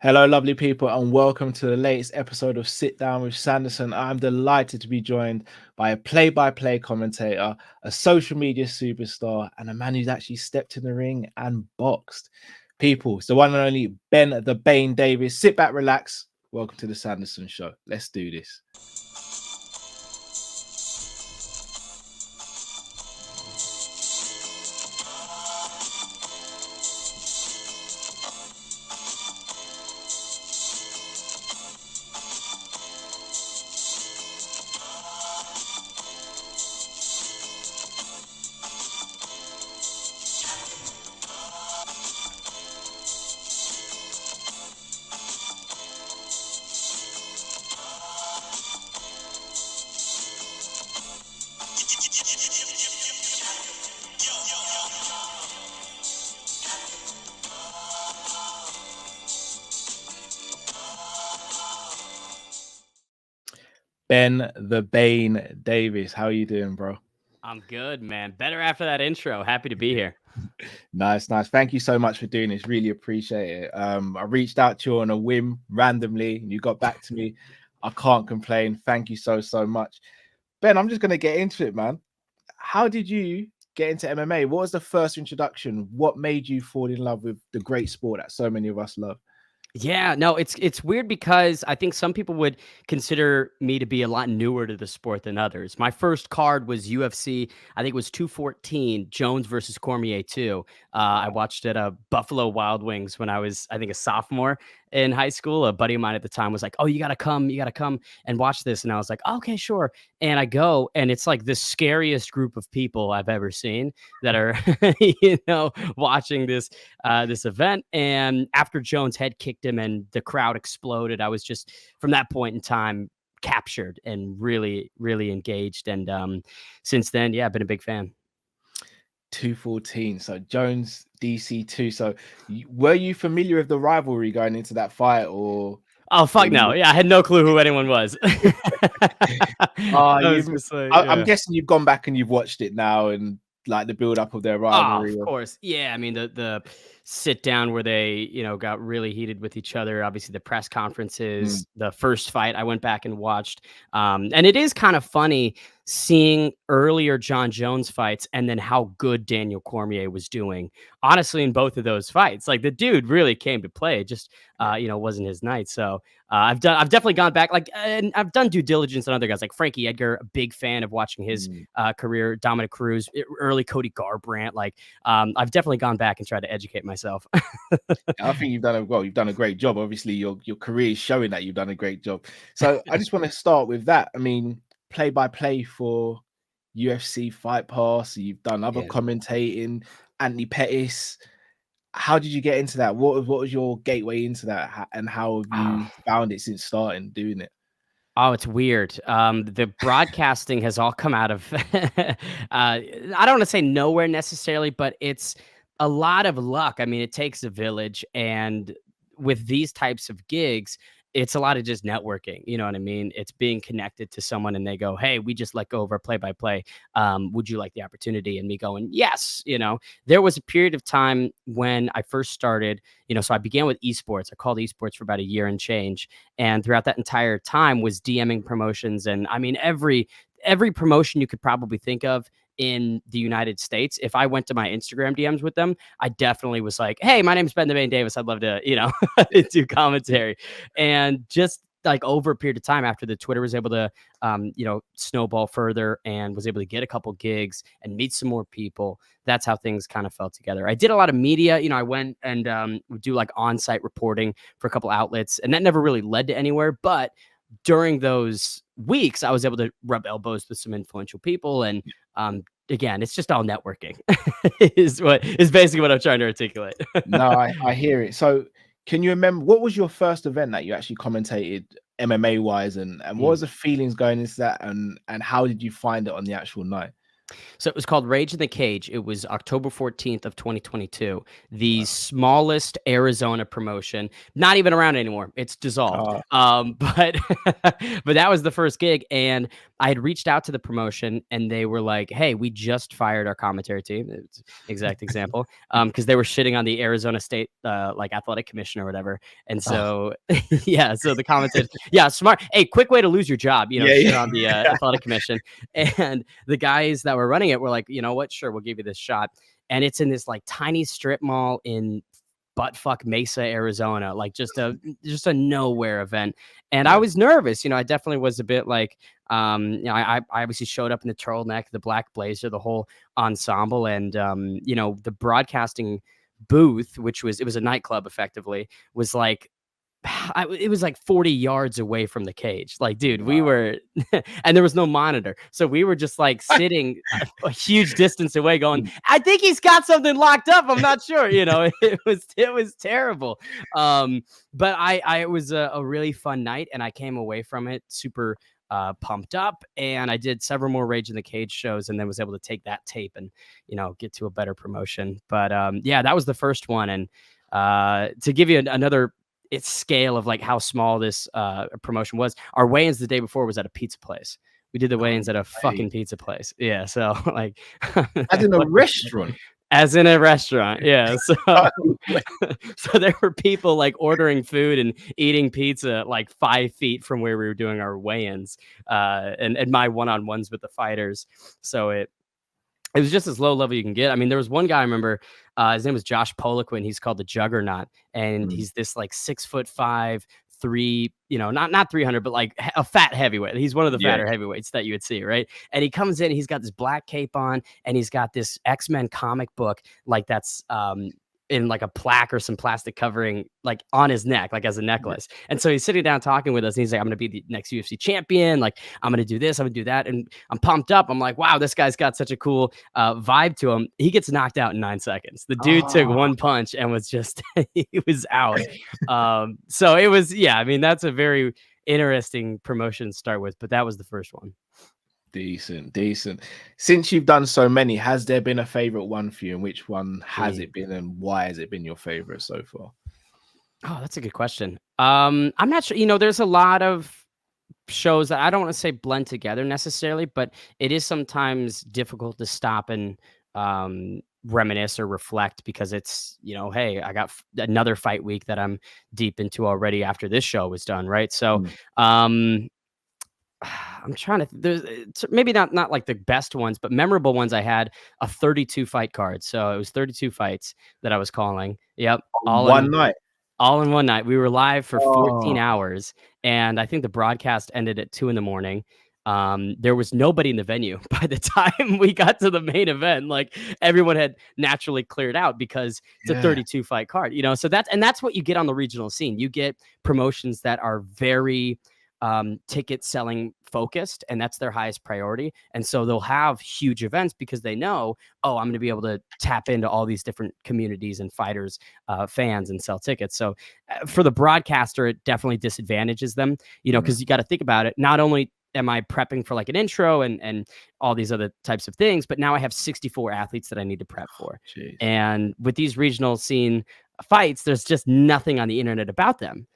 Hello, lovely people, and welcome to the latest episode of Sit Down with Sanderson. I'm delighted to be joined by a play-by-play commentator, a social media superstar, and a man who's actually stepped in the ring and boxed. People, it's the one and only Ben the Bane Davis. Sit back, relax. Welcome to the Sanderson Show. Let's do this. Ben the Bane Davis, how are you doing, bro? I'm good, man. Better after that intro. Happy to be here. Nice. Thank you so much for doing this. Really appreciate it. I reached out to you on a whim randomly, and you got back to me. I can't complain. Thank you so much. Ben, I'm just gonna get into it, man. How did you get into MMA? What was the first introduction? What made you fall in love with the great sport that so many of us love? Yeah, no, it's weird because I think some people would consider me to be a lot newer to the sport than others. My first card was UFC. I think it was 214, Jones versus Cormier 2. I watched it at Buffalo Wild Wings when I was, I think, a sophomore in high school. A buddy of mine at the time was like, "Oh, you gotta come and watch this." And I was like, "Okay, sure." And I go, and it's like the scariest group of people I've ever seen that are, watching this event. And after Jones head kicked him and the crowd exploded, I was just from that point in time captured and really, really engaged. And since then, yeah, I've been a big fan. 214. So Jones DC2. So were you familiar with the rivalry going into that fight, or Oh, fuck no. Yeah, I had no clue who anyone was. uh I was you just like, I'm yeah. guessing you've gone back and you've watched it now, and like the build up of their Oh, rivalry. of course. Yeah, I mean the sit down where they, got really heated with each other. Obviously, the press Mm. conferences, the first fight I went back and watched. And it is kind of funny seeing earlier John Jones fights and then how good Daniel Cormier was doing. Honestly, in both of those fights, like the dude really came to play. It just Yeah. wasn't his night. So I've definitely gone back, like, and I've done due diligence on other guys like Frankie Edgar. A big fan of watching his Mm. career. Dominic Cruz, early Cody Garbrandt. Like, I've definitely gone back and tried to educate myself. I think you've done a great job. Obviously, your career is showing that you've done a great job. So I just want to start with that. I mean, play by play for UFC Fight Pass. You've done other Yeah. commentating, Anthony Pettis. How did you get into that? What was your gateway into that, and how have you Oh, found it since starting doing it? oh, it's weird. The broadcasting has all come out of, I don't want to say nowhere necessarily, but it's a lot of luck. I mean, it takes a village. And with these types of gigs, it's a lot of just networking. You know what I mean? It's being connected to someone and they go, "Hey, we just let go of our play by play. Would you like the opportunity?" And me going, "Yes." There was a period of time when I first started, so I began with esports. I called esports for about a year and change. And throughout that entire time was DMing promotions. And I mean, every promotion you could probably think of in the United States. If I went to my Instagram DMs with them, I definitely was like, "Hey, my name's Ben the Bane Davis. I'd love to, do commentary." And just like over a period of time after the Twitter was able to, snowball further and was able to get a couple gigs and meet some more people. That's how things kind of fell together. I did a lot of media. I went and would do like on-site reporting for a couple outlets, and that never really led to anywhere. But during those weeks, I was able to rub elbows with some influential people. And again, it's just all networking is basically what I'm trying to articulate. No, I hear it. So can you remember what was your first event that you actually commentated MMA wise, and what Mm. was the feelings going into that, and how did you find it on the actual night? So it was called Rage in the Cage. It was October 14th of 2022. The smallest Arizona promotion, not even around anymore. It's dissolved. Oh, But but that was the first gig, and I had reached out to the promotion, and they were like, "Hey, we just fired our commentary team." It's exact example, because they were shitting on the Arizona State like athletic commission or whatever, and oh. so yeah, so the commentators, yeah, smart. Hey, quick way to lose your job, Yeah, shit yeah. on the athletic commission. And the guys that were running it were like, you know what? Sure, we'll give you this shot. And it's in this like tiny strip mall in buttfuck Mesa, Arizona, like just a nowhere event. And I Yeah. was nervous. I definitely was a bit like, I obviously showed up in the turtleneck, the black blazer, the whole ensemble, and the broadcasting booth, it was a nightclub effectively, was like it was like 40 yards away from the cage. Like, dude, we Wow. were, and there was no monitor. So we were just like sitting a huge distance away going, I think he's got something locked up. I'm not sure. It was terrible. But it was a really fun night, and I came away from it super pumped up, and I did several more Rage in the Cage shows, and then was able to take that tape and, get to a better promotion. But yeah, that was the first one. And to give you another scale of like how small this promotion was. Our weigh-ins the day before was at a pizza place. We did the No weigh-ins at a way. fucking pizza place. Yeah, so like As in a restaurant. as in a restaurant. Yeah, so No way. so there were people like ordering food and eating pizza like 5 feet from where we were doing our weigh-ins, and my one-on-ones with the fighters. So it was just as low level you can get. I mean, there was one guy I remember, his name was Josh Poliquin. He's called the Juggernaut, and he's this like 6'5", not 300, but like a fat heavyweight. He's one of the Yeah. fatter heavyweights that you would see, right? And he comes in, he's got this black cape on, and he's got this X-Men comic book, like that's in like a plaque or some plastic covering, like on his neck, like as a necklace. And so he's sitting down talking with us, and he's like, I'm going to be the next UFC champion. Like, I'm going to do this, I'm going to do that. And I'm pumped up. I'm like, wow, this guy's got such a cool vibe to him. He gets knocked out in 9 seconds. The dude took Oh, one punch and was just, he was out. So it was, yeah, I mean, that's a very interesting promotion to start with, but that was the first one. decent, decent. Since you've done so many, has there been a favorite one for you, and which one has it been, and why has it been your favorite so far? Oh, that's a good question. I'm not sure. There's a lot of shows that I don't want to say blend together necessarily, but it is sometimes difficult to stop and reminisce or reflect, because it's, hey, I got another fight week that I'm deep into already after this show was done, right? So I'm trying to there's maybe not like the best ones, but memorable ones. I had a 32 fight card. So it was 32 fights that I was calling. Yep. One night. All in one night. We were live for 14 Oh, hours, and I think the broadcast ended at 2 a.m. There was nobody in the venue by the time we got to the main event. Like, everyone had naturally cleared out because it's a yeah. 32 fight card, so that's what you get on the regional scene. You get promotions that are very ticket selling focused, and that's their highest priority. And so they'll have huge events because they know, oh, I'm going to be able to tap into all these different communities and fighters, fans, and sell tickets. So for the broadcaster, it definitely disadvantages them, because you got to think about it. Not only am I prepping for like an intro and all these other types of things, but now I have 64 athletes that I need to prep for. Jeez. And with these regional scene fights, there's just nothing on the internet about them.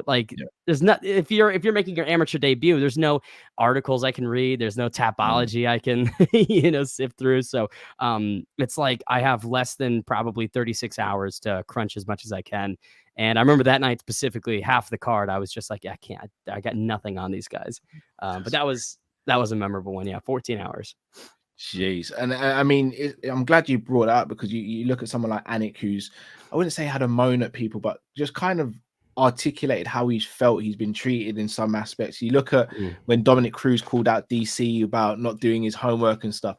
Like, there's not, if you're making your amateur debut, there's no articles I can read, there's no tapology I can sift through. So it's like I have less than probably 36 hours to crunch as much as I can. And I remember that night specifically, half the card I was just like, I got nothing on these guys. But that was a memorable one. Yeah, 14 hours. Jeez. And I mean, I'm glad you brought it up, because you look at someone like Anik, who's, I wouldn't say had a moan at people, but just kind of articulated how he's felt he's been treated in some aspects. You look at when Dominic Cruz called out DC about not doing his homework and stuff.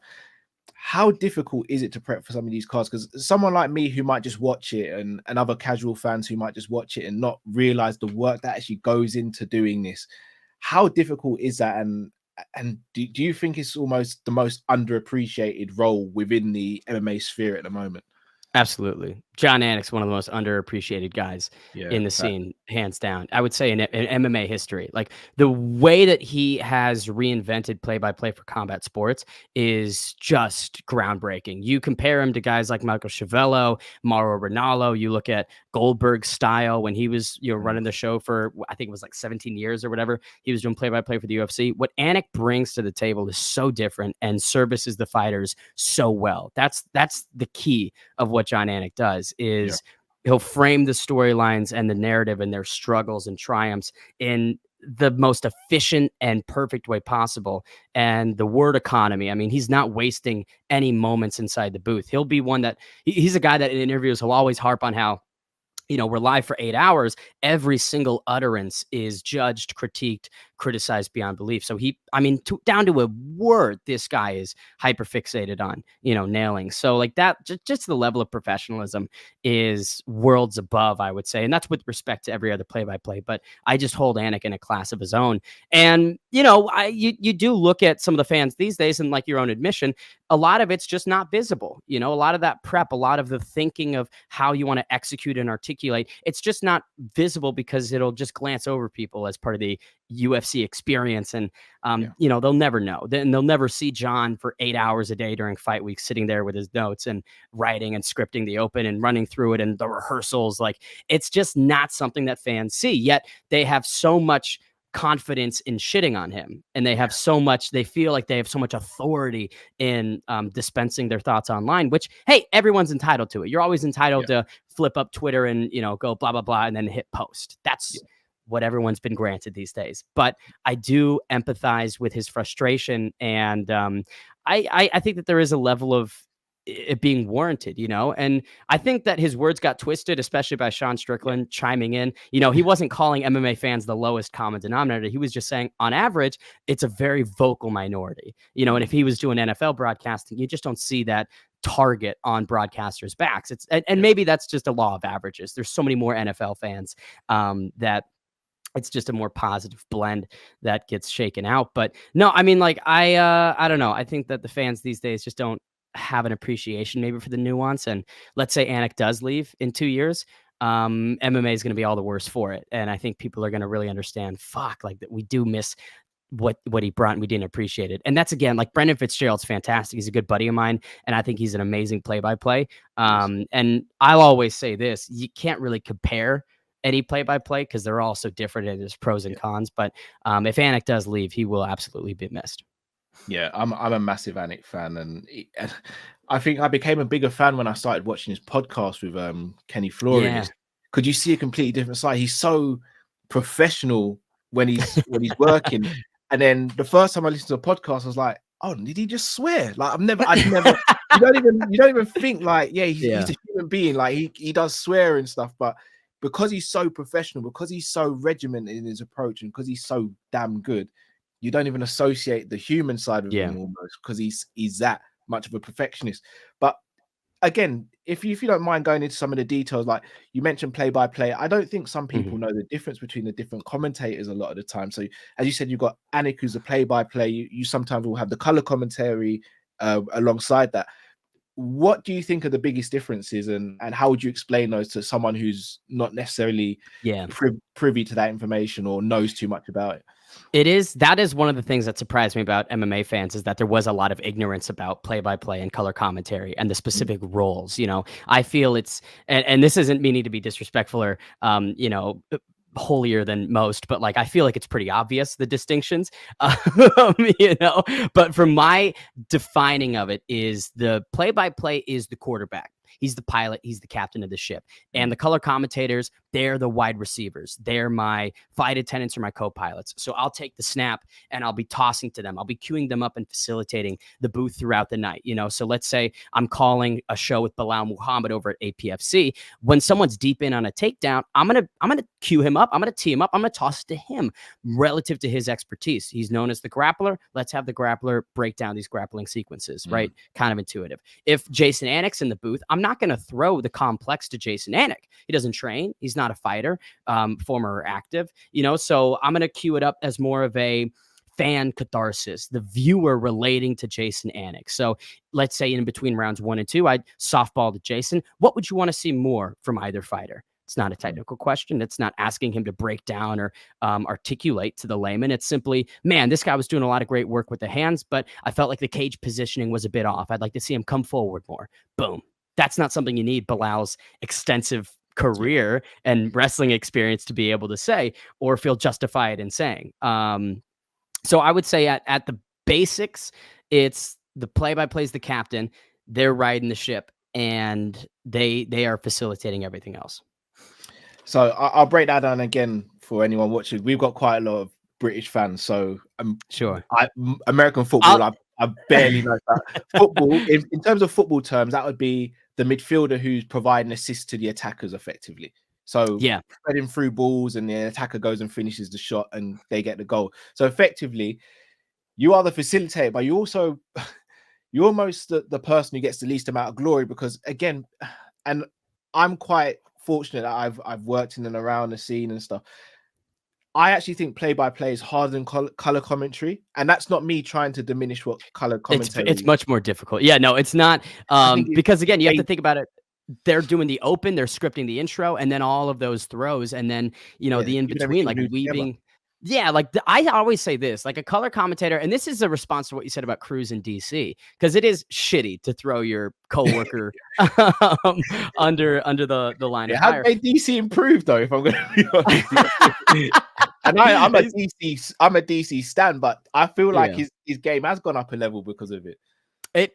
How difficult is it to prep for some of these cards? Because someone like me who might just watch it, and other casual fans who might just watch it and not realize the work that actually goes into doing this, how difficult is that? And do you think it's almost the most underappreciated role within the MMA sphere at the moment? Absolutely. John Anik's one of the most underappreciated guys in the scene, hands down. I would say in MMA history. Like, the way that he has reinvented play-by-play for combat sports is just groundbreaking. You compare him to guys like Michael Chiavello, Mauro Ranallo. You look at Goldberg's style when he was, running the show for, I think it was like 17 years or whatever. He was doing play-by-play for the UFC. What Anik brings to the table is so different and services the fighters so well. That's the key of what John Anik does. Is he'll frame the storylines and the narrative and their struggles and triumphs in the most efficient and perfect way possible. And the word economy, I mean, he's not wasting any moments inside the booth. He'll be one that he's a guy that in interviews he'll always harp on how, we're live for 8 hours. Every single utterance is judged, critiqued, criticized beyond belief. So down to a word, this guy is hyper fixated on, nailing. So like that, just the level of professionalism is worlds above, I would say. And that's with respect to every other play-by-play, but I just hold Anik in a class of his own. And, you do look at some of the fans these days, and like your own admission, a lot of it's just not visible. A lot of that prep, a lot of the thinking of how you want to execute and articulate, it's just not visible because it'll just glance over people as part of the UFC experience. And, they'll never know. Then they'll never see John for 8 hours a day during fight week, sitting there with his notes and writing and scripting the open and running through it and the rehearsals. Like, it's just not something that fans see, yet they have so much confidence in shitting on him, and they have they feel like they have so much authority in dispensing their thoughts online, which, hey, everyone's entitled to it. You're always entitled to flip up Twitter and go blah blah blah and then hit post. That's what everyone's been granted these days. But I do empathize with his frustration, and I think that there is a level of it being warranted, and I think that his words got twisted, especially by Sean Strickland chiming in. He wasn't calling MMA fans the lowest common denominator. He was just saying, on average, it's a very vocal minority, and if he was doing NFL broadcasting, you just don't see that target on broadcasters' backs. And maybe that's just a law of averages. There's so many more NFL fans that it's just a more positive blend that gets shaken out. But no, I mean, like, I don't know. I think that the fans these days just don't have an appreciation maybe for the nuance. And let's say Anik does leave in 2 years, MMA is going to be all the worse for it. And I think people are going to really understand, like, that we do miss what he brought and we didn't appreciate it. And that's, again, like, Brendan Fitzgerald's fantastic. He's a good buddy of mine, and I think he's an amazing play-by-play. And I'll always say this, you can't really compare any play-by-play because they're all so different and there's pros and cons. But if Anik does leave, he will absolutely be missed. Yeah, I'm a massive Anik fan, and I think I became a bigger fan when I started watching his podcast with Kenny Flores. Could you see a completely different side? He's so professional when he's working, and then the first time I listened to a podcast, I was like, "Oh, did he just swear?" Like, I'd never. You don't even think like, he's a human being. Like, he does swear and stuff, but because he's so professional, because he's so regimented in his approach, and because he's so damn good, you don't even associate the human side of him almost, because he's that much of a perfectionist. But again, if you don't mind going into some of the details, like you mentioned play-by-play, I don't think some people know the difference between the different commentators a lot of the time. So as you said, you've got Anik, who's a play-by-play. You sometimes will have the color commentary alongside that. What do you think are the biggest differences, and how would you explain those to someone who's not necessarily privy to that information or knows too much about it? That is one of the things that surprised me about MMA fans, is that there was a lot of ignorance about play-by-play and color commentary and the specific roles. I feel and this isn't meaning to be disrespectful or, holier than most, but like, I feel like it's pretty obvious, the distinctions, but from my defining of it, is the play-by-play is the quarterback. He's the pilot. He's the captain of the ship. And the color commentators, they're the wide receivers. They're my flight attendants or my co-pilots. So I'll take the snap and I'll be tossing to them. I'll be queuing them up and facilitating the booth throughout the night. So let's say I'm calling a show with Bilal Muhammad over at APFC. When someone's deep in on a takedown, I'm gonna cue him up. I'm gonna tee him up. I'm gonna toss it to him relative to his expertise. He's known as the grappler. Let's have the grappler break down these grappling sequences, right? Kind of intuitive. If Jason Anik's in the booth, I'm not going to throw the complex to Jason Anik. He doesn't train. He's not a fighter, former or active, so I'm going to cue it up as more of a fan catharsis, the viewer relating to Jason Anik. So let's say in between rounds 1 and 2, I'd softball to Jason. What would you want to see more from either fighter? It's not a technical question. It's not asking him to break down or articulate to the layman. It's simply, man, this guy was doing a lot of great work with the hands, but I felt like the cage positioning was a bit off. I'd like to see him come forward more. Boom. That's not something you need Bilal's extensive career and wrestling experience to be able to say or feel justified in saying. So I would say at the basics, it's the play-by-play is the captain. They're riding the ship, and they are facilitating everything else. So I'll break that down again for anyone watching. We've got quite a lot of British fans, so sure. American football, I barely know that. Football, in terms of football terms, that would be the midfielder who's providing assists to the attackers effectively. So spreading through balls, and the attacker goes and finishes the shot, and they get the goal. So effectively, you are the facilitator, but you're almost the person who gets the least amount of glory, because again, and I'm quite fortunate that I've worked in and around the scene and stuff. I actually think play-by-play is harder than color commentary, and that's not me trying to diminish what color commentary. It's much more difficult. Yeah, no, it's not. Because again, you have to think about it. They're doing the open, they're scripting the intro, and then all of those throws, and then the in between, like weaving. Yeah, like I always say this, like a color commentator, and this is a response to what you said about Cruz in DC, because it is shitty to throw your coworker under the line of fire. How did DC improve though? If I'm going to be honest, and I'm a DC stan, but I feel like his game has gone up a level because of it.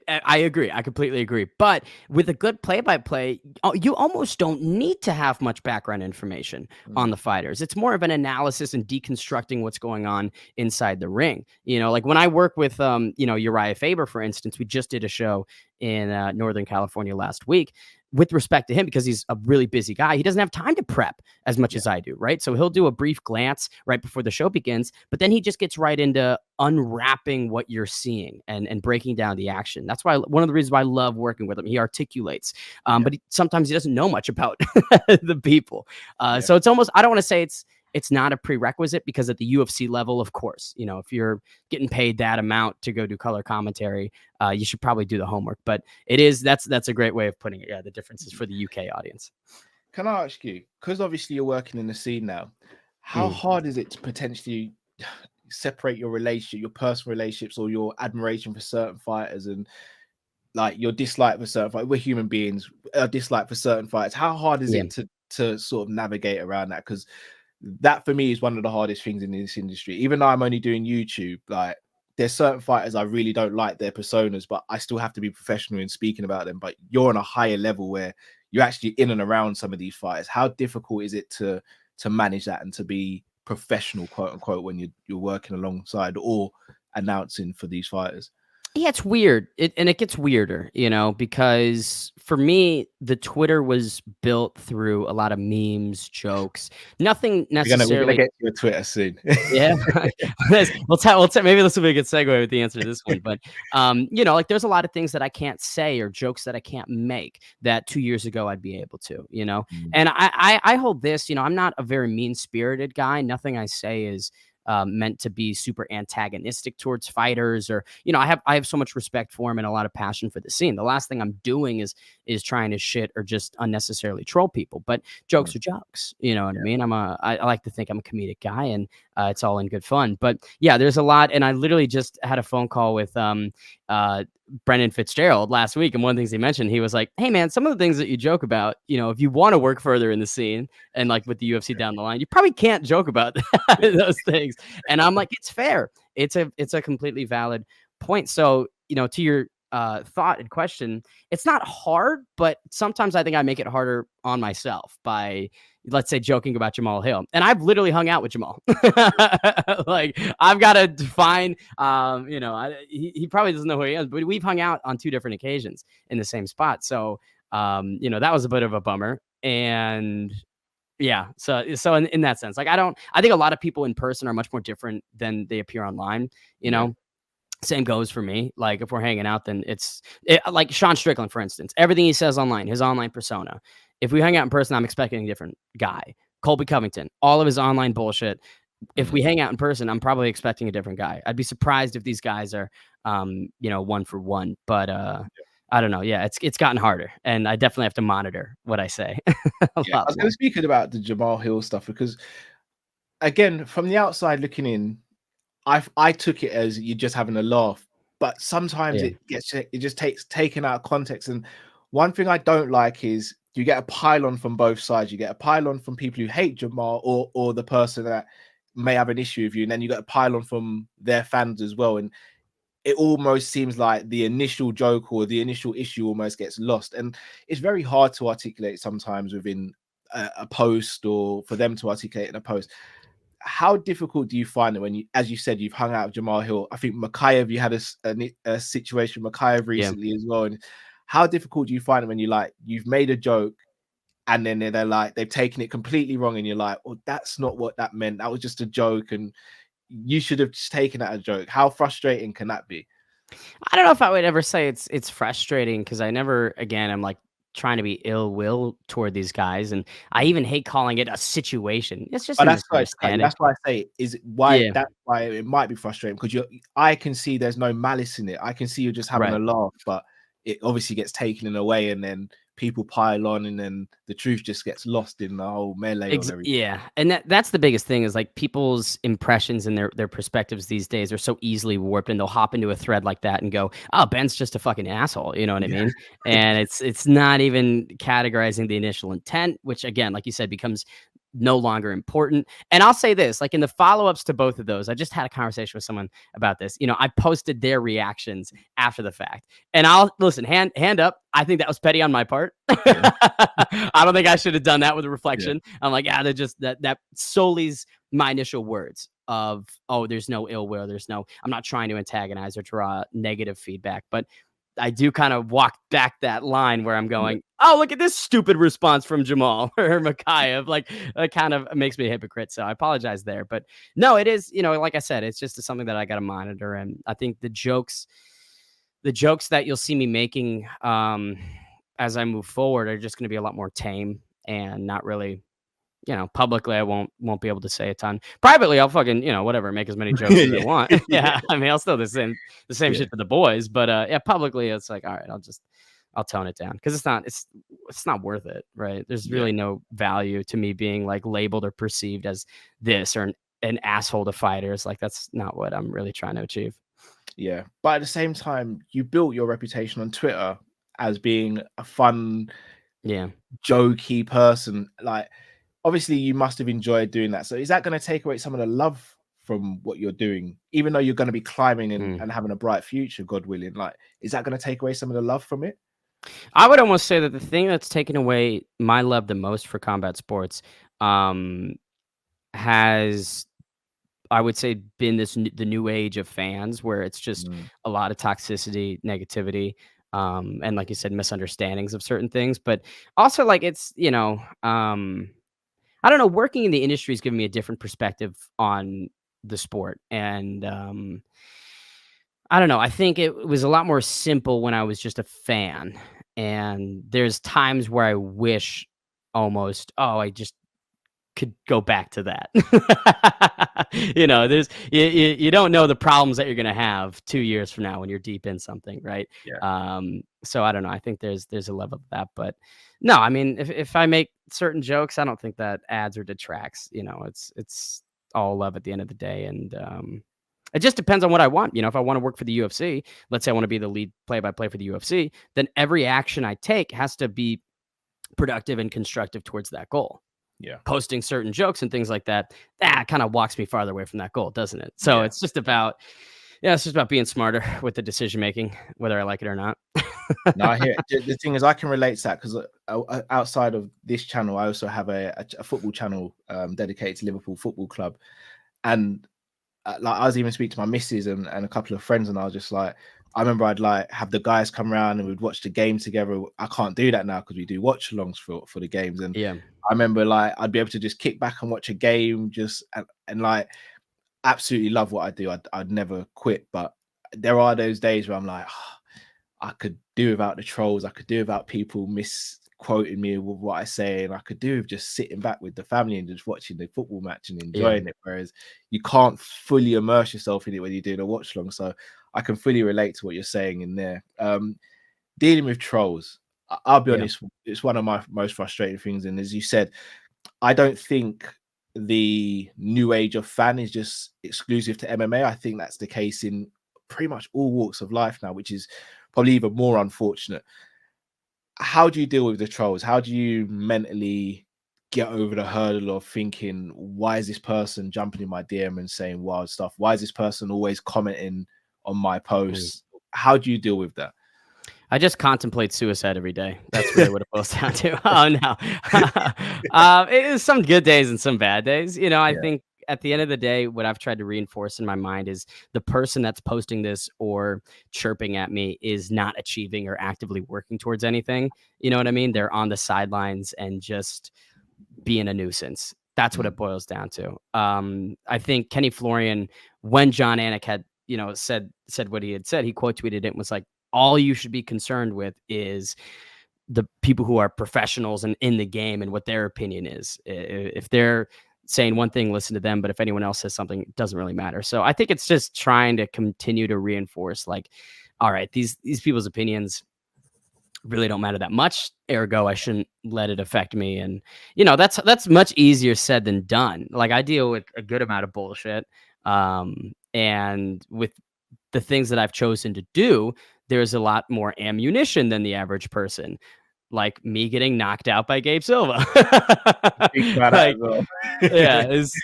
I agree. I completely agree. But with a good play-by-play, you almost don't need to have much background information on the fighters. It's more of an analysis and deconstructing what's going on inside the ring. Like when I work with, Urijah Faber, for instance, we just did a show in Northern California last week. With respect to him, because he's a really busy guy, he doesn't have time to prep as much as I do, right? So he'll do a brief glance right before the show begins, but then he just gets right into unwrapping what you're seeing and breaking down the action. That's why one of the reasons why I love working with him. He articulates, but sometimes he doesn't know much about the people. So it's almost, I don't want to say it's not a prerequisite, because at the UFC level, of course, if you're getting paid that amount to go do color commentary, you should probably do the homework. But that's a great way of putting it. Yeah, the differences for the UK audience. Can I ask you, because obviously you're working in the scene now, how hard is it to potentially separate your personal relationships, or your admiration for certain fighters, and like your dislike for certain fighters? We're human beings, a dislike for certain fighters. How hard is it to sort of navigate around that? Because that for me is one of the hardest things in this industry. Even though I'm only doing YouTube, like there's certain fighters I really don't like their personas, but I still have to be professional in speaking about them. But you're on a higher level where you're actually in and around some of these fighters. How difficult is it to manage that and to be professional, quote unquote, when you're working alongside or announcing for these fighters? Yeah, it's weird. It gets weirder, because for me, the Twitter was built through a lot of memes, jokes, nothing necessarily. We're gonna get to a Twitter soon. Yeah, we'll tell. Maybe this will be a good segue with the answer to this one. But like there's a lot of things that I can't say, or jokes that I can't make, that 2 years ago I'd be able to. And I hold this. I'm not a very mean-spirited guy. Nothing I say is meant to be super antagonistic towards fighters, or I have so much respect for him and a lot of passion for the scene. The last thing I'm doing is trying to shit or just unnecessarily troll people. But jokes are jokes, what I mean? I like to think I'm a comedic guy, and it's all in good fun. But yeah, there's a lot, and I literally just had a phone call with Brendan Fitzgerald last week, and one of the things he mentioned, he was like, hey man, some of the things that you joke about, if you want to work further in the scene and like with the UFC down the line, you probably can't joke about those things. And I'm like, it's fair. It's a completely valid point. So, to your thought and question, it's not hard, but sometimes I think I make it harder on myself by, let's say, joking about Jamal Hill. And I've literally hung out with Jamal. Like, I've got to define, he probably doesn't know who he is, but we've hung out on 2 different occasions in the same spot. So, that was a bit of a bummer. And yeah, so in that sense, like, I think a lot of people in person are much more different than they appear online, Same goes for me. Like, if we're hanging out, then like Sean Strickland, for instance, everything he says online, his online persona. If we hang out in person, I'm expecting a different guy. Colby Covington, all of his online bullshit, if we hang out in person, I'm probably expecting a different guy. I'd be surprised if these guys are, 1 for 1. But I don't know. Yeah, it's gotten harder, and I definitely have to monitor what I say a Yeah, I lot was going more. to speak about the Jamal Hill stuff because, again, from the outside looking in, I took it as you just having a laugh, but sometimes Yeah, it just takes taken out of context. And one thing I don't like is you get a pile-on from both sides. You get a pile-on from people who hate Jamal or the person that may have an issue with you, and then you get a pile-on from their fans as well. And it almost seems like the initial joke or the initial issue almost gets lost, and it's very hard to articulate sometimes within a post, or for them to articulate in a post. How difficult do you find it when you, as you said, you've hung out with Jamal Hill? I think Makayev, you had a situation with Makayev yeah. recently as well. And how difficult do you find it when you've made a joke and then they're like, they've taken it completely wrong, and you're like, oh, that's not what that meant. That was just a joke, and you should have just taken that as a joke. How frustrating can that be? I don't know if I would ever say it's frustrating because I never, again, I'm like trying to be ill will toward these guys, and I even hate calling it a situation. It's just Oh, a that's why it's cut you. misunderstanding. That's why I say is why Yeah, that's why it might be frustrating, because I can see there's no malice in it. I can see you're just having a right. laugh, but it obviously gets taken in away, and then people pile on, and then the truth just gets lost in the whole melee of everything. Yeah, and that's the biggest thing is, like, people's impressions and their perspectives these days are so easily warped, and they'll hop into a thread like that and go, "Oh, Ben's just a fucking asshole," you know what I Yeah. mean? And it's not even categorizing the initial intent, which, again, like you said, becomes no longer important. And I'll say this, like, in the follow-ups to both of those, I just had a conversation with someone about this. I posted their reactions after the fact. And I'll listen, hand up, I think that was petty on my part. Yeah. I don't think I should have done that with a Yeah. reflection. I'm like, yeah, they're just that solely's my initial words of, oh, there's no ill will, I'm not trying to antagonize or draw negative feedback. But I do kind of walk back that line where I'm Yeah. going, oh, look at this stupid response from Jamal or Makayev. Like, it kind of makes me a hypocrite. So I apologize there. But no, it is, like I said, it's just something that I got to monitor. And I think the jokes that you'll see me making as I move forward are just going to be a lot more tame and not really, publicly I won't be able to say a ton. Privately, I'll fucking, whatever, make as many jokes as I Yeah. want. Yeah. I mean, I'll still the same Yeah. shit to the boys, but yeah, publicly it's like, all right, I'll tone it down because it's not worth it, right? There's Yeah. really no value to me being like labeled or perceived as this or an asshole to fighters. Like, that's not what I'm really trying to achieve. Yeah. But at the same time, you built your reputation on Twitter as being a fun, Yeah. jokey person. Like, obviously, you must have enjoyed doing that. So, is that going to take away some of the love from what you're doing, even though you're going to be climbing Mm. and having a bright future, God willing? Like, is that going to take away some of the love from it? I would almost say that the thing that's taken away my love the most for combat sports um, has, I would say, been the new age of fans where it's just Mm. a lot of toxicity, negativity, and, like you said, misunderstandings of certain things. But also, like, it's, I don't know, working in the industry has given me a different perspective on the sport. And I don't know, I think it was a lot more simple when I was just a fan. And there's times where I wish almost, oh, I just could go back to that. There's you don't know the problems that you're gonna have 2 years from now when you're deep in something, right? Yeah. So I don't know. I think there's a level of that, but no, I mean, if I make certain jokes, I don't think that adds or detracts. It's all love at the end of the day, and it just depends on what I want. If I want to work for the UFC, let's say I want to be the lead play-by-play for the UFC, then every action I take has to be productive and constructive towards that goal. Yeah. Posting certain jokes and things like that, that kind of walks me farther away from that goal, doesn't it? So Yeah. it's just about, yeah, it's just about being smarter with the decision making, whether I like it or not. No, I hear it. The thing is, I can relate to that because outside of this channel, I also have a football channel dedicated to Liverpool Football Club, and like I was even speaking to my missus and a couple of friends, and I was just like, I remember I'd like have the guys come around and we'd watch the game together. I can't do that now because we do watch-alongs for the games, and Yeah. I remember like I'd be able to just kick back and watch a game, just and like absolutely love what I do. I'd never quit, but there are those days where I'm like, I could do without the trolls. I could do without people quoting me with what I say, and I could do with just sitting back with the family and just watching the football match and enjoying it. Whereas you can't fully immerse yourself in it when you're doing a watch long. So I can fully relate to what you're saying in there. Dealing with trolls, I'll be honest, it's one of my most frustrating things. And as you said, I don't think the new age of fan is just exclusive to MMA. I think that's the case in pretty much all walks of life now, which is probably even more unfortunate. How do you deal with the trolls? How do you mentally get over the hurdle of thinking, why is this person jumping in my DM and saying wild stuff? Why is this person always commenting on my posts? How do you deal with that? I just contemplate suicide every day. That's really what it boils down to. Oh no, it is some good days and some bad days. I think at the end of the day, what I've tried to reinforce in my mind is the person that's posting this or chirping at me is not achieving or actively working towards anything. You know what I mean? They're on the sidelines and just being a nuisance. That's what it boils down to. I think Kenny Florian, when John Anik had, said what he had said, he quote tweeted it and was like, all you should be concerned with is the people who are professionals and in the game and what their opinion is. If they're saying one thing, listen to them. But if anyone else says something, it doesn't really matter. So I think it's just trying to continue to reinforce, like, all right, these people's opinions really don't matter that much. Ergo, I shouldn't let it affect me. And, that's much easier said than done. Like, I deal with a good amount of bullshit. And with the things that I've chosen to do, there's a lot more ammunition than the average person, like me getting knocked out by Gabe Silva. Like, yeah, is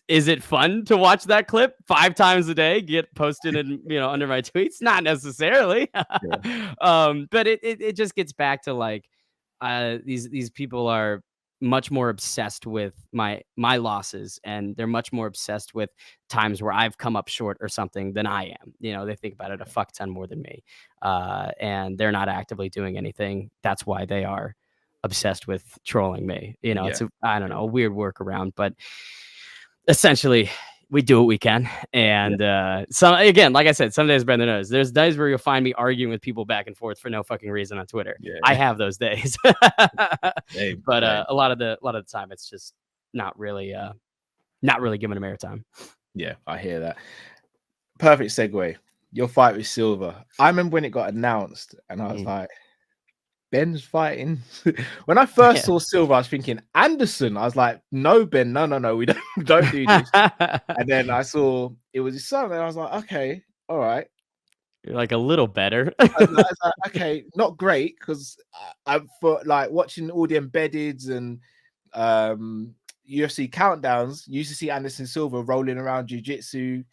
it fun to watch that clip 5 times a day get posted in under my tweets? Not necessarily. But it just gets back to like these people are much more obsessed with my losses, and they're much more obsessed with times where I've come up short or something than I am. They think about it a fuck ton more than me, and they're not actively doing anything. That's why they are obsessed with trolling me. It's I don't know, a weird workaround, but essentially we do what we can. And so again, like I said, some days Brendan knows there's days where you'll find me arguing with people back and forth for no fucking reason on Twitter. I have those days. But a lot of the time it's just not really giving them airtime. Yeah, I hear that. Perfect segue. Your fight with Silva. I remember when it got announced and I was like, Ben's fighting. When I first saw Silva, I was thinking Anderson. I was like, no, Ben, no, we don't do this. And then I saw it was his son, and I was like, okay, all right. You're like a little better. I was like, okay, not great, because I thought, like, watching all the embeddeds and UFC countdowns, you used to see Anderson Silva rolling around jiu-jitsu,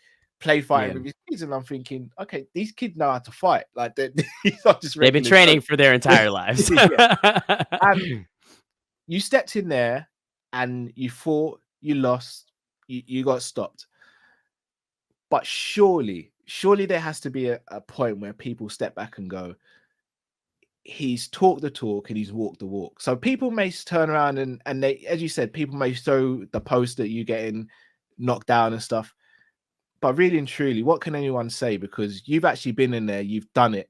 play fighting with his kids, and I'm thinking, okay, these kids know how to fight. Like, they've been training for their entire lives. You stepped in there and you fought, you lost, you got stopped. But surely there has to be a point where people step back and go, he's talked the talk and he's walked the walk. So people may turn around and they, as you said, people may throw the post that you getting knocked down and stuff. But really and truly, what can anyone say? Because you've actually been in there, you've done it.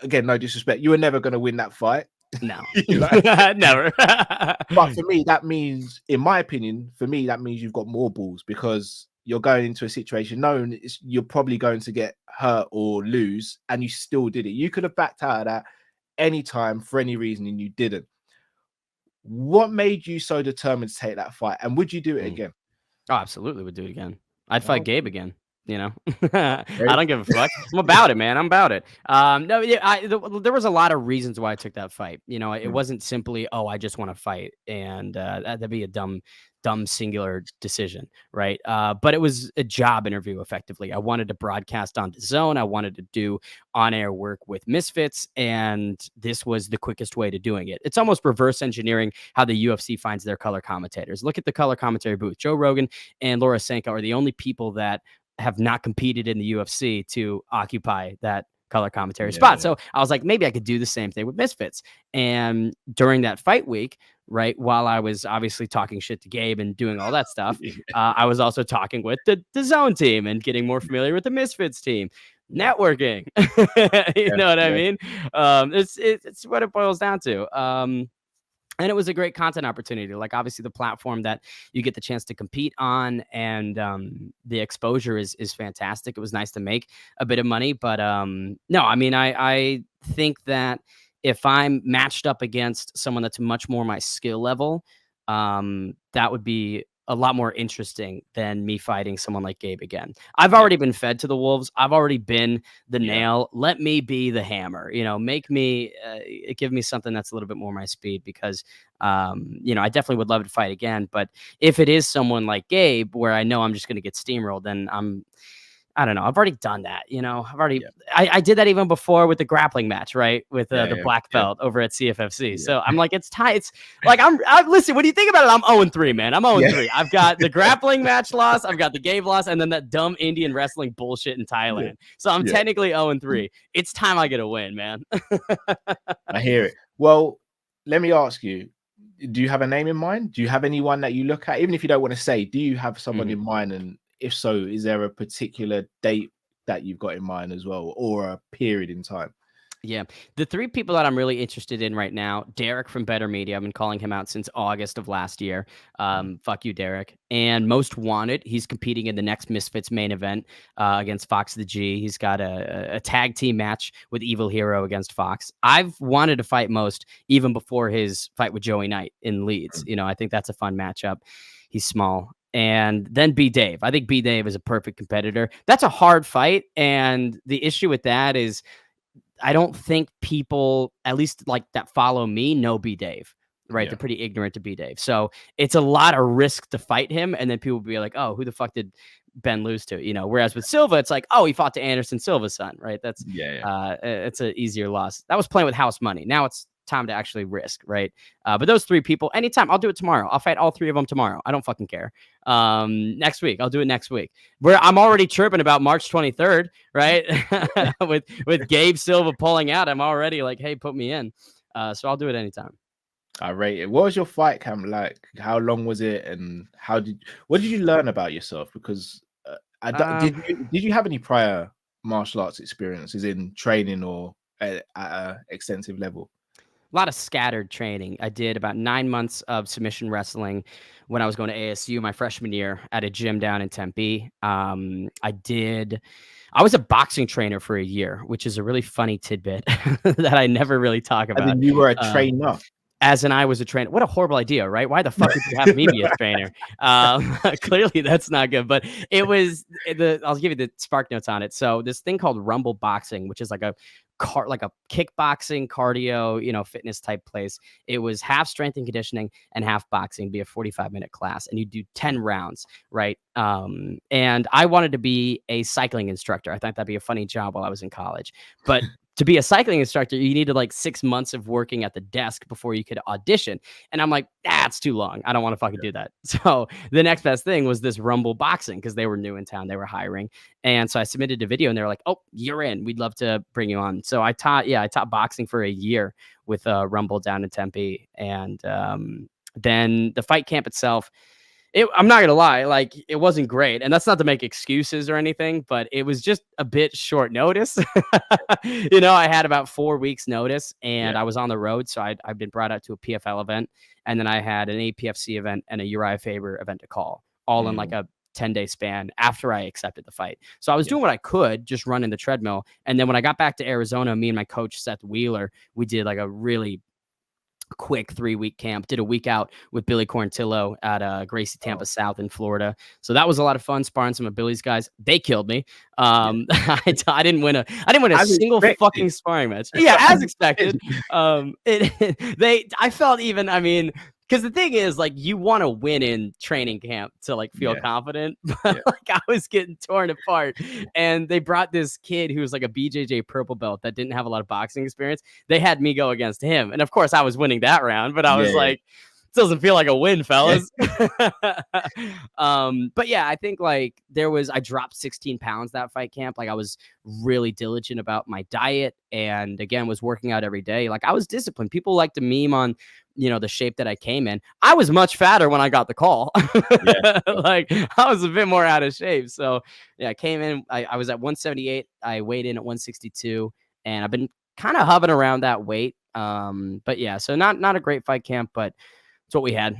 Again, no disrespect, you were never going to win that fight. No, never. But for me, that means, in my opinion, that means you've got more balls, because you're going into a situation knowing you're probably going to get hurt or lose, and you still did it. You could have backed out of that any time for any reason, and you didn't. What made you so determined to take that fight, and would you do it again? Oh, absolutely would do it again. I'd fight Gabe again. I don't give a fuck. I'm about it, man. I'm about it. No, yeah, there was a lot of reasons why I took that fight. It wasn't simply, oh, I just want to fight, and that'd be a dumb singular decision, right? But it was a job interview, effectively. I wanted to broadcast on DAZN. I wanted to do on-air work with Misfits, and this was the quickest way to doing it. It's almost reverse engineering how the UFC finds their color commentators. Look at the color commentary booth. Joe Rogan and Laura Sanko are the only people that have not competed in the UFC to occupy that color commentary spot. So I was like, maybe I could do the same thing with Misfits. And during that fight week, right, while I was obviously talking shit to Gabe and doing all that stuff, I was also talking with the DAZN team and getting more familiar with the Misfits team. networking. You Yeah, know what I yeah, mean? It's what it boils down to. And it was a great content opportunity. Like, obviously the platform that you get the chance to compete on, and the exposure is fantastic. It was nice to make a bit of money, but no, I mean, I think that if I'm matched up against someone that's much more my skill level, that would be a lot more interesting than me fighting someone like Gabe again. I've yeah, already been fed to the wolves. I've already been the yeah, nail. Let me be the hammer. Make me give me something that's a little bit more my speed, because I definitely would love to fight again. But if it is someone like Gabe, where I know I'm just going to get steamrolled, then I don't know. I've already done that. yeah, I did that even before with the grappling match, right? With yeah, the yeah, black yeah, belt over at CFFC. yeah, So I'm like, it's time. It's like, listen, when you think about it, I'm 0-3, man. I'm 0-3. yeah, I've got the grappling match loss. I've got the Gabe loss, and then that dumb Indian wrestling bullshit in yeah, Thailand. So I'm yeah. technically 0-3. It's time I get a win, man. I hear it. Well, let me ask you, do you have a name in mind? Do you have anyone that you look at? Even if you don't want to say, do you have someone Mhm. in mind? And if so, is there a particular date that you've got in mind as well, or a period in time? Yeah. The three people that I'm really interested in right now: Derek from Better Media. I've been calling him out since August of last year. Mm. Fuck you, Derek. And Most Wanted. He's competing in the next Misfits main event against Fox the G. He's got a tag team match with Evil Hero against Fox. I've wanted to fight Most even before his fight with Joey Knight in Leeds. I think that's a fun matchup. He's small. And then B Dave. I think B Dave is a perfect competitor. That's a hard fight. And the issue with that is, I don't think people, at least like that follow me, know B Dave, right? Yeah, They're pretty ignorant to B Dave. So it's a lot of risk to fight him. And then people will be like, oh, who the fuck did Ben lose to? Whereas with Silva, it's like, oh, he fought to Anderson Silva's son, right? yeah, yeah. It's an easier loss. That was playing with house money. Now it's time to actually risk, right? But those three people, anytime, I'll do it tomorrow. I'll fight all three of them tomorrow. I don't fucking care. Next week, I'll do it next week. Where I'm already chirping about March 23rd, right? with Gabe Silva pulling out, I'm already like, hey, put me in. So I'll do it anytime. I rate it. What was your fight camp like? How long was it, and what did you learn about yourself? Because did you have any prior martial arts experiences in training or at a extensive level? A lot of scattered training. I did about 9 months of submission wrestling when I was going to ASU my freshman year at a gym down in Tempe. I was a boxing trainer for a year, which is a really funny tidbit that I never really talk As about. in you were a Uh, trainer. as in I was a trainer. What a horrible idea, right? Why the fuck would you have me be a trainer? Clearly that's not good, but it was I'll give you the spark notes on it. So this thing called Rumble Boxing, which is like a kickboxing, cardio, fitness type place. It was half strength and conditioning and half boxing, be a 45-minute class, and you do 10 rounds, right? And I wanted to be a cycling instructor. I thought that'd be a funny job while I was in college, but to be a cycling instructor, you needed like 6 months of working at the desk before you could audition. And I'm like, that's too long. I don't want to fucking do that. So the next best thing was this Rumble Boxing, because they were new in town. They were hiring. And so I submitted a video and they were like, oh, you're in. We'd love to bring you on. So I taught boxing for a year with Rumble down in Tempe. And then the fight camp itself, I'm not gonna lie, like, it wasn't great, and that's not to make excuses or anything, but it was just a bit short notice. I had about 4 weeks notice, and Yeah. I was on the road, so I'd been brought out to a PFL event, and then I had an APFC event and a Uriah Faber event to call, all in like Mm, a 10-day span after I accepted the fight. So I was yeah. doing what I could, just running the treadmill, and then when I got back to Arizona, me and my coach Seth Wheeler, we did like a really quick 3-week camp. Did a week out with Billy Quarantillo at Gracie Tampa Oh, South in Florida. So that was a lot of fun sparring some of Billy's guys. They killed me. yeah. I didn't win a As single expected. fucking sparring match. Yeah, as As expected. expected. I felt even, I mean, because the thing is, like, you want to win in training camp to like feel Yeah. confident, Yeah. but like I was getting torn apart. And they brought this kid who was like a BJJ purple belt that didn't have a lot of boxing experience. They had me go against him, and of course I was winning that round. But I was Yeah. like, doesn't feel like a win, fellas. But yeah, I think like I dropped 16 pounds that fight camp. Like I was really diligent about my diet and again was working out every day. Like I was disciplined. People like to meme on, the shape that I came in. I was much fatter when I got the call. Like I was a bit more out of shape. So yeah, I came in, I was at 178. I weighed in at 162 and I've been kind of hovering around that weight. But yeah, so not a great fight camp, but it's what we had.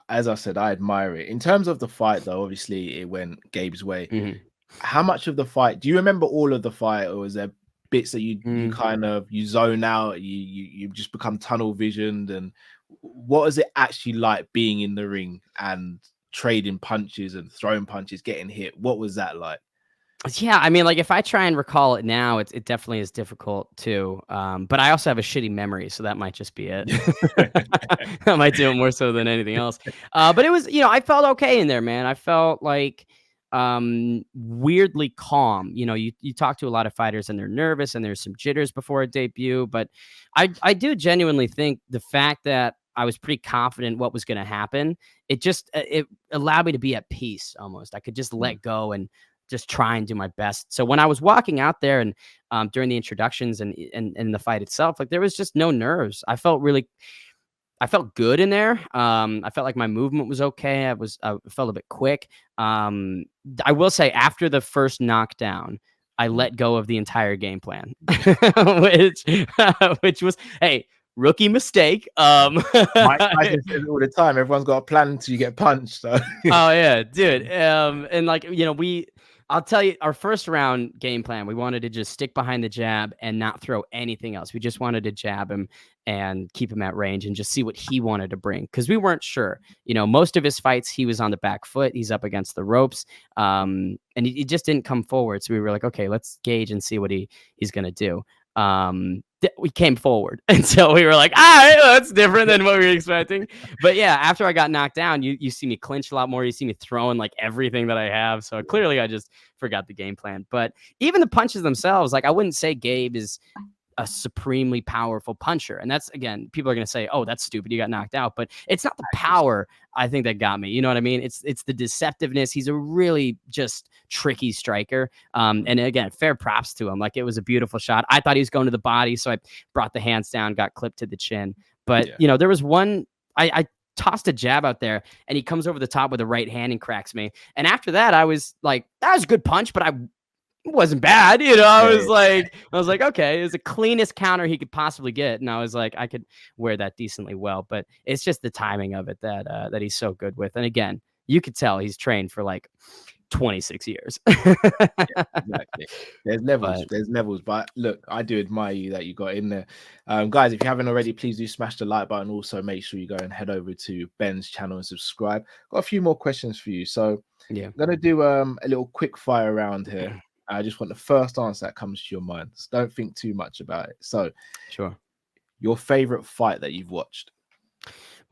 As I said, I admire it. In terms of the fight, though, obviously it went Gabe's way. Mm-hmm. How much of the fight do you remember? All of the fight, or was there bits that you kind of you zone out? You just become tunnel visioned. And what is it actually like being in the ring and trading punches and throwing punches, getting hit? What was that like? Yeah, I mean, like if I try and recall it now, it definitely is difficult too. But I also have a shitty memory, so that might just be it. I might do it more so than anything else. But it was, I felt okay in there, man. I felt like weirdly calm. You talk to a lot of fighters and they're nervous and there's some jitters before a debut, but I do genuinely think the fact that I was pretty confident what was going to happen, it allowed me to be at peace almost. I could just let go and just try and do my best. So when I was walking out there and during the introductions and the fight itself, like there was just no nerves. I felt good in there. I felt like my movement was okay. I felt a bit quick. I will say after the first knockdown, I let go of the entire game plan, which was, hey, rookie mistake. Mike Tyson says it all the time. Everyone's got a plan until you get punched. So. Oh yeah, dude. And like, I'll tell you, our first round game plan, we wanted to just stick behind the jab and not throw anything else. We just wanted to jab him and keep him at range and just see what he wanted to bring. Because we weren't sure. Most of his fights, he was on the back foot. He's up against the ropes. And he just didn't come forward. So we were like, okay, let's gauge and see what he's going to do. We came forward. And so we were like, all right, that's different than what we were expecting. But yeah, after I got knocked down, you see me clinch a lot more. You see me throwing like everything that I have. So clearly I just forgot the game plan. But even the punches themselves, like I wouldn't say Gabe is a supremely powerful puncher. And that's, again, people are going to say, oh, that's stupid, you got knocked out. But it's not the power, I think, that got me. You know what I mean? It's the deceptiveness. He's a really just tricky striker. And again, fair props to him. Like, it was a beautiful shot. I thought he was going to the body, so I brought the hands down, got clipped to the chin. But, there was one, I tossed a jab out there and he comes over the top with a right hand and cracks me. And after that, I was like, that was a good punch, but it wasn't bad. I was like, okay, it was the cleanest counter he could possibly get. And I was like, I could wear that decently well, but it's just the timing of it that he's so good with. And again, you could tell he's trained for like 26 years. Exactly. There's levels, but look, I do admire you that you got in there. Guys, if you haven't already, please do smash the like button. Also, make sure you go and head over to Ben's channel and subscribe. Got a few more questions for you. So I'm going to do a little quick fire round here. I just want the first answer that comes to your mind. So don't think too much about it. So, sure. Your favorite fight that you've watched?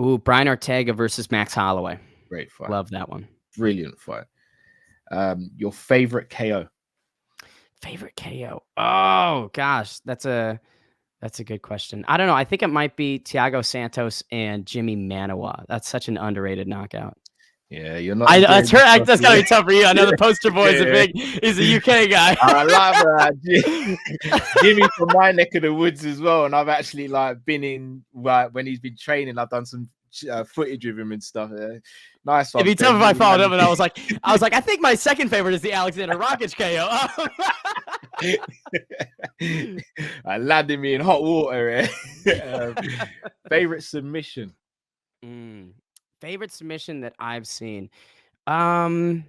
Ooh, Brian Ortega versus Max Holloway. Great fight. Love that one. Brilliant fight. Your favorite KO? Favorite KO? Oh gosh, that's a good question. I don't know. I think it might be Thiago Santos and Jimmy Manawa. That's such an underrated knockout. Yeah, you're not. That's gotta be tough for you. I know the poster boy is a UK guy. I love that. Jimmy from my neck of the woods as well, and I've actually been in when he's been training. I've done some footage with him and stuff. Nice one. It'd be tough if I followed up and I was like, I think my second favorite is the Alexander Rakic KO. I landed me in hot water. Favorite submission? Favorite submission that I've seen. Fuck,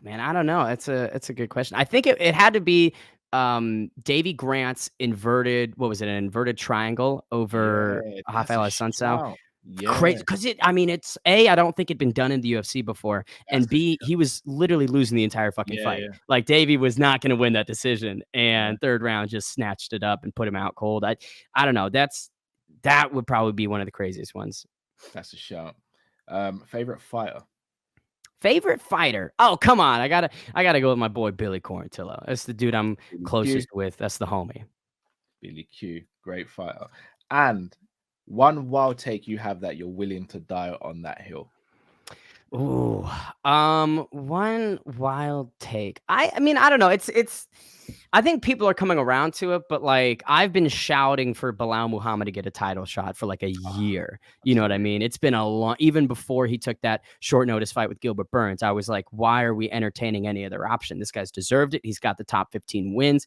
man, I don't know. It's a good question. I think it had to be Davy Grant's inverted. What was it? An inverted triangle over Rafael Assunção. Yeah, crazy because it's A, I don't think it'd been done in the UFC before, and B, he was literally losing the entire fucking fight. Yeah. Like Davey was not going to win that decision, and third round just snatched it up and put him out cold. I don't know. That would probably be one of the craziest ones. That's a shout. Favorite fighter? Favorite fighter? Oh, come on. I gotta go with my boy Billy Quarantillo. That's the dude I'm closest with. That's the homie. Billy Q, great fighter. And one wild take you have that you're willing to die on that hill. Ooh, one wild take. I mean, I don't know. It's. I think people are coming around to it, but like I've been shouting for Bilal Muhammad to get a title shot for like a year. You know what I mean? It's been a long, even before he took that short notice fight with Gilbert Burns. I was like, why are we entertaining any other option? This guy's deserved it. He's got the top 15 wins.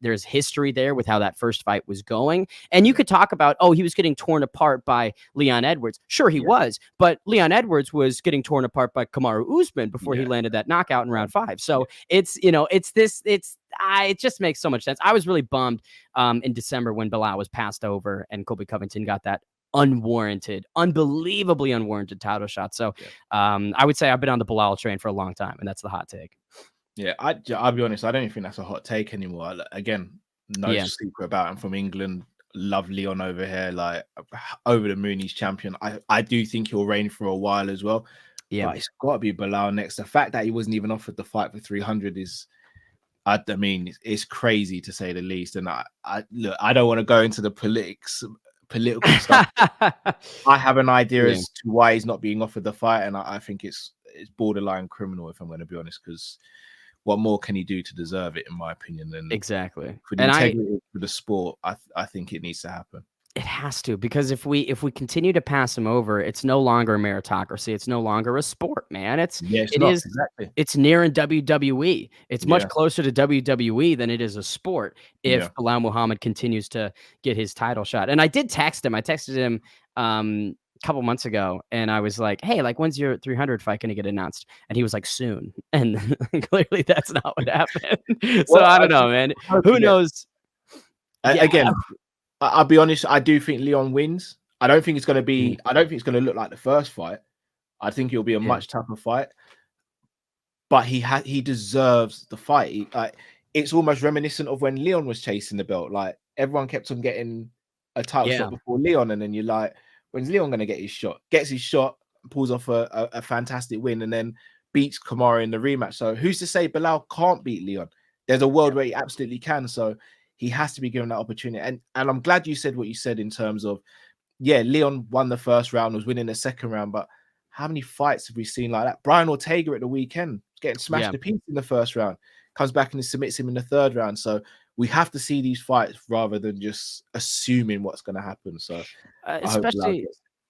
There's history there with how that first fight was going, and you could talk about, oh, he was getting torn apart by Leon Edwards. Sure, he was, but Leon Edwards was getting torn apart by Kamaru Usman before he landed that knockout in round 5. So it's, you know, it just makes so much sense. I was really bummed in December when Bilal was passed over and Colby Covington got that unbelievably unwarranted title shot. So I would say I've been on the Bilal train for a long time, and that's the hot take. Yeah, I'll be honest, I don't even think that's a hot take anymore. Again, no secret about him, from England. Love Leon over here, like over the moon. He's champion. I do think he'll reign for a while as well. Yeah, but it's got to be Bilal next. The fact that he wasn't even offered the fight for 300 is, I mean, it's crazy to say the least. And I look, I don't want to go into the political stuff. I have an idea as to why he's not being offered the fight, and I think it's borderline criminal, if I'm going to be honest, because what more can he do to deserve it, in my opinion? And exactly for the integrity of the sport, I think it needs to happen. It has to, because if we continue to pass him over, it's no longer a meritocracy. It's no longer a sport, man. It's near in WWE. It's much closer to WWE than it is a sport if Bilal Muhammad continues to get his title shot. And I did text him. I texted him a couple months ago, and I was like, hey, like, when's your 300 fight going to get announced? And he was like, soon. And clearly that's not what happened. So I don't know, man. Who knows? Again, I'll be honest, I do think Leon wins. I don't think it's going to be, I don't think it's going to look like the first fight. I think it'll be a much tougher fight. But he deserves the fight. It's almost reminiscent of when Leon was chasing the belt. Like, everyone kept on getting a title shot before Leon, and then you're like, when's Leon going to get his shot? Gets his shot, pulls off a fantastic win, and then beats Kamaru in the rematch. So who's to say Bilal can't beat Leon? There's a world where he absolutely can. So he has to be given that opportunity. And I'm glad you said what you said in terms of, Leon won the first round, was winning the second round, but how many fights have we seen like that? Brian Ortega at the weekend, getting smashed to pieces in the first round, comes back and submits him in the third round. So we have to see these fights rather than just assuming what's going to happen. So especially,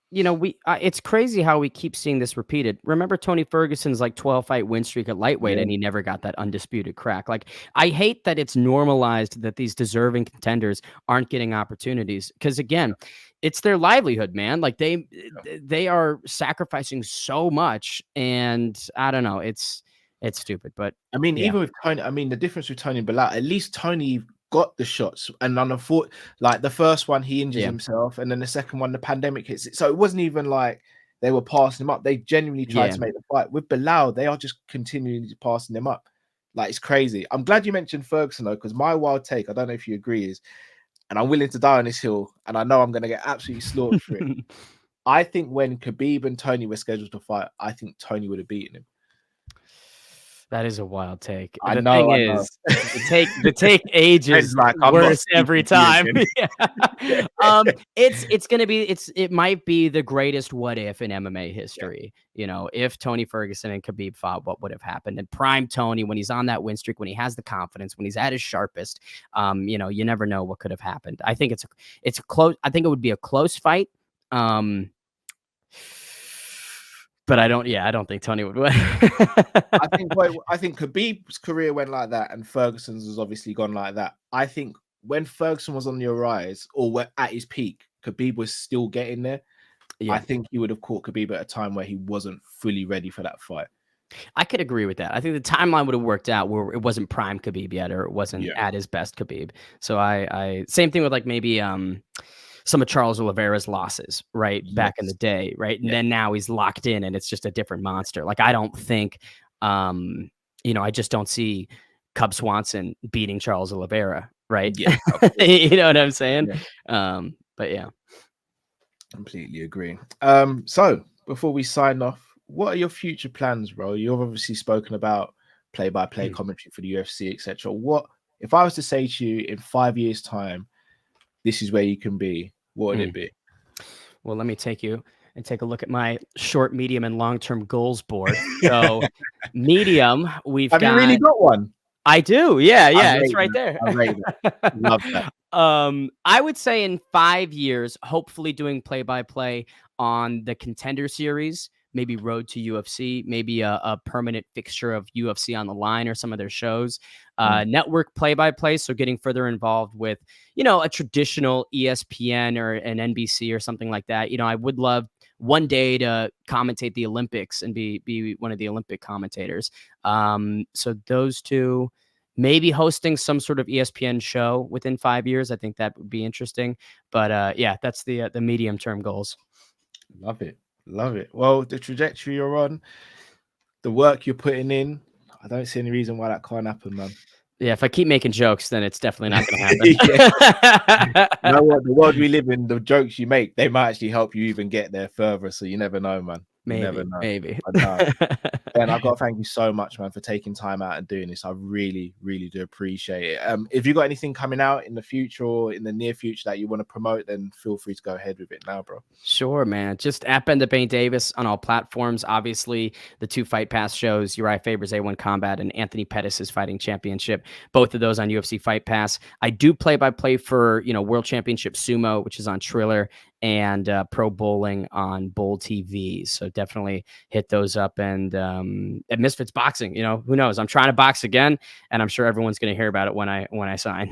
you know, it's crazy how we keep seeing this repeated. Remember Tony Ferguson's like 12-fight win streak at lightweight, and he never got that undisputed crack. Like, I hate that it's normalized that these deserving contenders aren't getting opportunities, because again, it's their livelihood, man. Like, they are sacrificing so much, and I don't know, it's stupid. But I mean, even with Tony, I mean, the difference with Tony and Bilal, at least Tony got the shots, and on the foot, like the first one he injures himself, and then the second one the pandemic hits it. So it wasn't even like they were passing him up. They genuinely tried to make the fight. With Bilal, they are just continually passing them up. Like, it's crazy. I'm glad you mentioned Ferguson though, because my wild take, I don't know if you agree, is, and I'm willing to die on this hill, and I know I'm going to get absolutely slaughtered for it. I think when Khabib and Tony were scheduled to fight, I think Tony would have beaten him. That is a wild take. I know. The take ages like worse every time. It might be the greatest what if in MMA history. You know, if Tony Ferguson and Khabib fought, what would have happened? And prime Tony, when he's on that win streak, when he has the confidence, when he's at his sharpest, you know, you never know what could have happened. I think it's a close. I think it would be a close fight. But I don't think Tony would win. I think Khabib's career went like that, and Ferguson's has obviously gone like that. I think when Ferguson was on the rise, or at his peak, Khabib was still getting there. I think he would have caught Khabib at a time where he wasn't fully ready for that fight. I could agree with that. I think the timeline would have worked out where it wasn't prime Khabib yet, or it wasn't at his best Khabib. So I same thing with like maybe some of Charles Oliveira's losses, right? Back in the day, right? And then now he's locked in, and it's just a different monster. Like, I don't think, you know, I just don't see Cub Swanson beating Charles Oliveira, right? Yeah. You know what I'm saying? But yeah. Completely agree. So before we sign off, what are your future plans, bro? You've obviously spoken about play-by-play commentary for the UFC, etc. What if I was to say to you in 5 years' time, this is where you can be? what would it be? Well, let me take you and take a look at my short, medium, and long-term goals board. So, medium, we've Have got. you really got one? I do. Yeah, I it's rate right that. there. I rate that. Love that. I would say in 5 years, hopefully doing play-by-play on the Contender series, maybe Road to UFC, maybe a permanent fixture of UFC on the Line or some of their shows. Network play-by-play, so getting further involved with, a traditional ESPN or an NBC or something like that. I would love one day to commentate the Olympics and be one of the Olympic commentators. So those two. Maybe hosting some sort of ESPN show within 5 years. I think that would be interesting. But yeah, that's the medium-term goals. Love it. Love it. Well, the trajectory you're on, the work you're putting in, I don't see any reason why that can't happen, man. Yeah, if I keep making jokes, then it's definitely not going to happen. You know what? The world we live in, the jokes you make, they might actually help you even get there further. So you never know, man. You never know. Maybe. Ben, I've got to thank you so much, man, for taking time out and doing this. I really, really do appreciate it. If you got anything coming out in the future or in the near future that you want to promote, then feel free to go ahead with it now, bro. Sure, man. Just at Ben the Bane Davis on all platforms. Obviously, the 2 Fight Pass shows, Urijah Faber's A1 Combat and Anthony Pettis' Fighting Championship. Both of those on UFC Fight Pass. I do play-by-play for, World Championship Sumo, which is on Triller, and Pro Bowling on Bowl TV. So definitely hit those up. And at Misfits Boxing, who knows? I'm trying to box again, and I'm sure everyone's going to hear about it when I sign.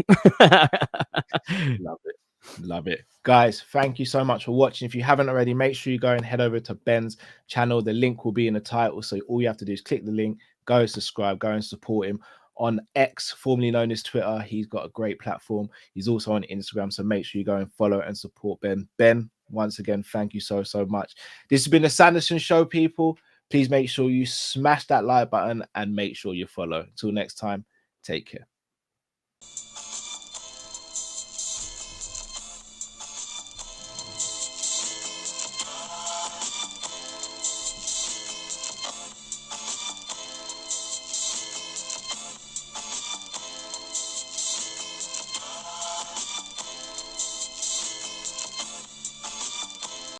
Love it. Guys, thank you so much for watching. If you haven't already, make sure you go and head over to Ben's channel. The link will be in the title. So all you have to do is click the link, go subscribe, go and support him on X, formerly known as Twitter. He's got a great platform. He's also on Instagram. So make sure you go and follow and support Ben. Ben, once again, thank you so much. This has been the Sanderson Show, people. Please make sure you smash that like button and make sure you follow. Until next time, take care.